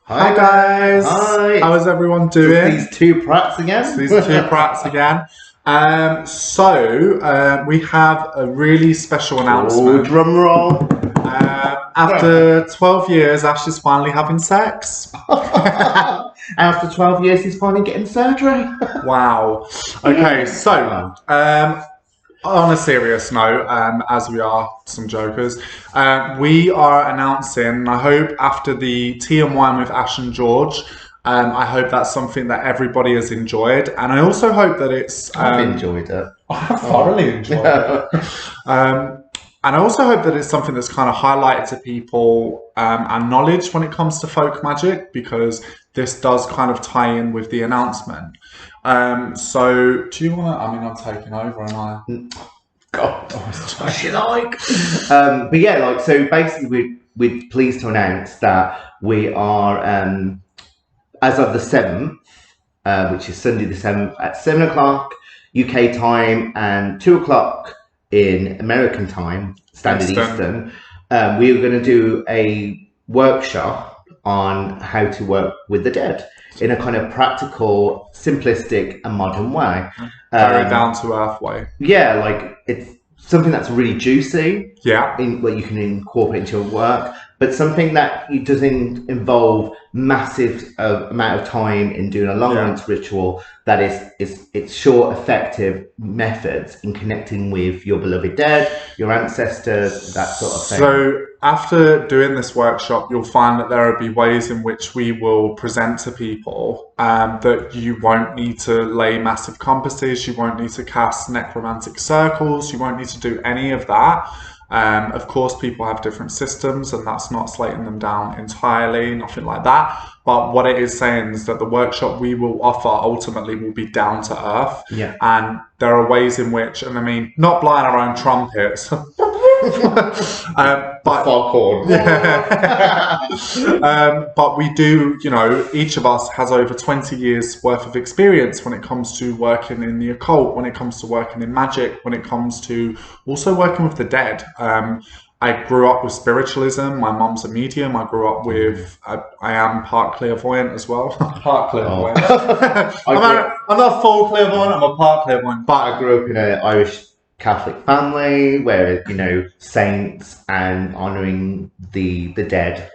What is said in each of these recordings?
Hi guys! Hi! How is everyone doing? These two prats again? These two prats again. We have a really special announcement. Oh, drum roll! After 12 years, Ash is finally having sex. After 12 years, he's finally getting surgery. Wow. Okay, so on a serious note, as we are some jokers, we are announcing, I hope after the tea and wine with Ash and George, I hope that's something that everybody has enjoyed. And I also hope that it's... I've enjoyed it. I've thoroughly enjoyed it. And I also hope that it's something that's kind of highlighted to people and knowledge when it comes to folk magic, because this does kind of tie in with the announcement. So do you want to, I mean, I'm taking over and I... God, what should like? But yeah, like, so basically we're pleased to announce that we are, as of the 7th, which is Sunday the 7th, at 7 o'clock UK time and 2 o'clock in American time, Standard Eastern, we are going to do a workshop on how to work with the dead in a kind of practical, simplistic and modern way. Very down to earth way. Yeah, like it's something that's really juicy. Yeah. Where you can incorporate into your work, but something that it doesn't involve massive amount of time in doing a long rinse ritual. That it's short, effective methods in connecting with your beloved dead, your ancestors, that sort of thing. So after doing this workshop, you'll find that there will be ways in which we will present to people that you won't need to lay massive compasses, you won't need to cast necromantic circles, you won't need to do any of that. Of course, people have different systems, and that's not slating them down entirely, nothing like that. But what it is saying is that the workshop we will offer ultimately will be down to earth. Yeah. And there are ways in which, and I mean, not blowing our own trumpets, but foghorn. but we do, you know, each of us has over 20 years worth of experience when it comes to working in the occult, when it comes to working in magic, when it comes to also working with the dead. I grew up with spiritualism. My mum's a medium. I grew up with, I am part clairvoyant as well. Part clairvoyant. I'm not full clairvoyant, I'm a part clairvoyant. But I grew up in an Irish Catholic family where, you know, saints and honouring the dead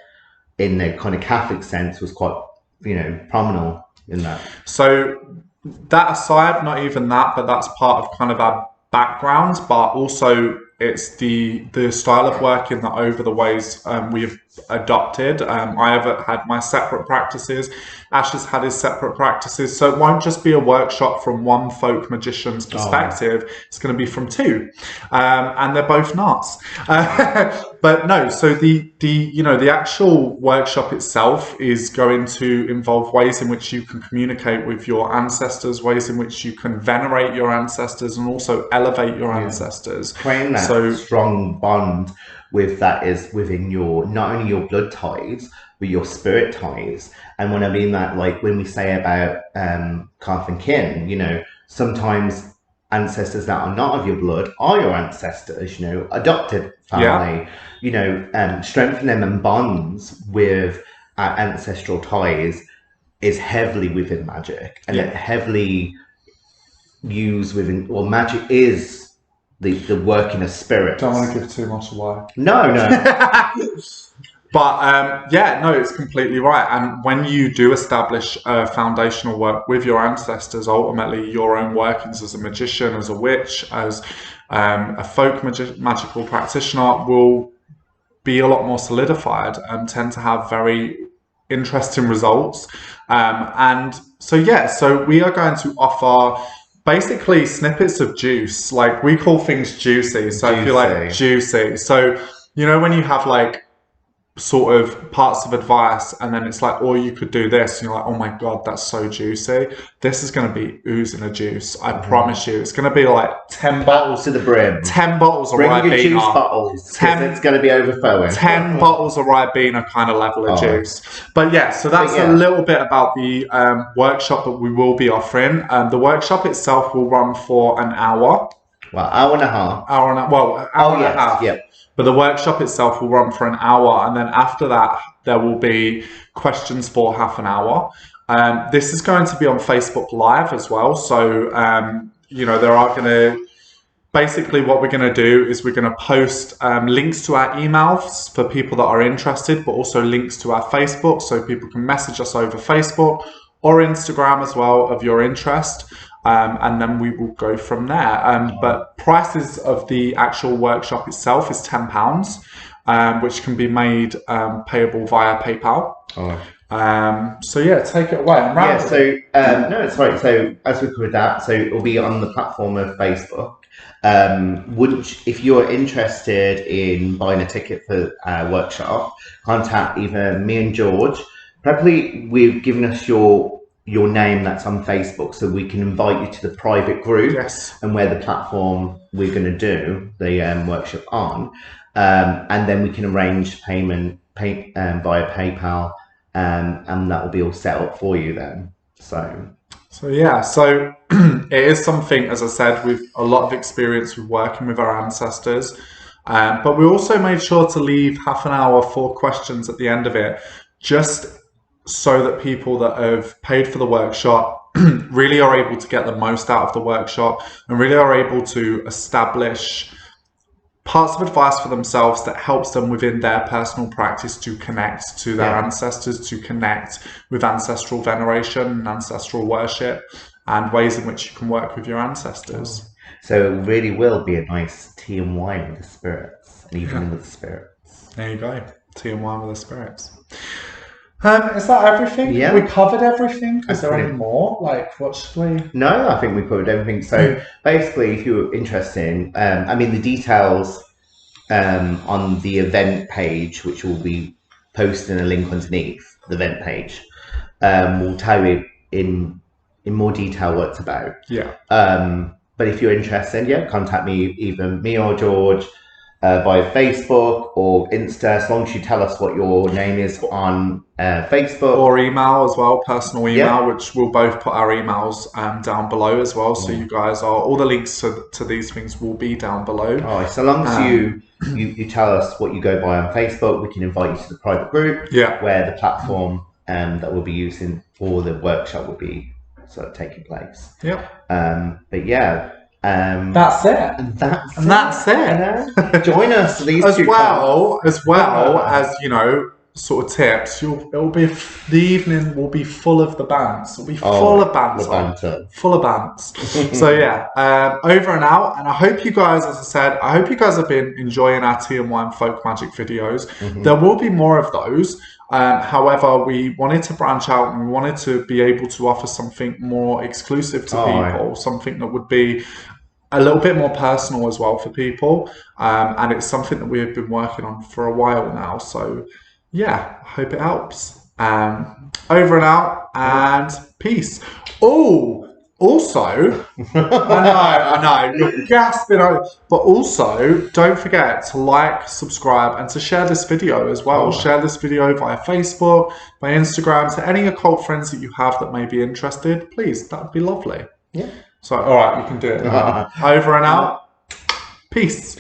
in the kind of Catholic sense was quite, you know, prominent in that. So that aside, not even that, but that's part of kind of our background, but also it's the style of working that over the ways we've adopted. I have had my separate practices. Ash has had his separate practices. So it won't just be a workshop from one folk magician's perspective. It's going to be from two. And they're both nuts. But no, so the actual workshop itself is going to involve ways in which you can communicate with your ancestors, ways in which you can venerate your ancestors and also elevate your ancestors. Creating that strong bond with that is within your, not only your blood ties, but your spirit ties. And when I mean that, like when we say about calf and kin, you know, sometimes ancestors that are not of your blood are your ancestors, you know, adopted family, you know, strengthening them and bonds with our ancestral ties is heavily within magic, and it heavily used within, well, magic is the working of spirit. Don't want to give too much away. No. But no, it's completely right. And when you do establish foundational work with your ancestors, ultimately your own workings as a magician, as a witch, as a folk magical practitioner will be a lot more solidified and tend to have very interesting results. And so we are going to offer basically snippets of juice. Like, we call things juicy. So if you like juicy. So, you know, when you have like sort of parts of advice and then it's like, or you could do this, and you're like, oh my god, that's so juicy. This is going to be oozing a juice. I promise you. It's going to be like 10 bottles to the brim. 10 bottles of Bring Ribena. your juice bottles. 10, it's going to be overflowing. 10 bottles of Ribena kind of level of juice. But yeah, so that's a little bit about the workshop that we will be offering. The workshop itself will run for an hour. Well, hour and a half. Hour and a half. Yep. But the workshop itself will run for an hour, and then after that, there will be questions for half an hour. This is going to be on Facebook Live as well. So, there are going to, basically what we're going to do is we're going to post links to our emails for people that are interested, but also links to our Facebook so people can message us over Facebook or Instagram as well of your interest. And then we will go from there. But prices of the actual workshop itself is £10, which can be made payable via PayPal. So yeah, take it away. No, it's right. So as we covered that, so it will be on the platform of Facebook. If you're interested in buying a ticket for our workshop, contact either me and George. Probably we've given us your name that's on Facebook, so we can invite you to the private group. Yes. And where the platform we're going to do the workshop on, and then we can arrange payment via PayPal, and that will be all set up for you then. So it is something, as I said, with a lot of experience with working with our ancestors, but we also made sure to leave half an hour for questions at the end of it, just so that people that have paid for the workshop really are able to get the most out of the workshop and really are able to establish parts of advice for themselves that helps them within their personal practice to connect to their ancestors, to connect with ancestral veneration and ancestral worship, and ways in which you can work with your ancestors. So it really will be a nice tea and wine with the spirits, and evening with the spirits. There you go, tea and wine with the spirits. Is that everything? Yeah. We covered everything? Is there any more? What should we... No, I think we covered everything. So basically, if you're interested, the details on the event page, which will be posting a link underneath the event page, will tell you in more detail what it's about. Yeah. But if you're interested, contact me, either me or George, via Facebook or Insta, as long as you tell us what your name is on Facebook. Or email as well, personal email, which we'll both put our emails down below as well. So you guys all the links to these things will be down below. Oh, so long as you tell us what you go by on Facebook, we can invite you to the private group where the platform that we'll be using for the workshop will be sort of taking place. Yeah. That's it. That's it. Join us these as well as sort of tips. The evening will be full of the bands. It'll be full of banter. Full of bands. So over and out. And I hope you guys, as I said, have been enjoying our tea and wine folk magic videos. There will be more of those. However, we wanted to branch out and we wanted to be able to offer something more exclusive to people, something that would be a little bit more personal as well for people. And it's something that we have been working on for a while now. So I hope it helps. Over and out, and peace. Oh, also, I know, you're gasping over, but also don't forget to like, subscribe, and to share this video as well. Share this video via Facebook, by Instagram, to any occult friends that you have that may be interested. Please, that would be lovely. Yeah. So, all right, you can do it now. Over and out. Peace.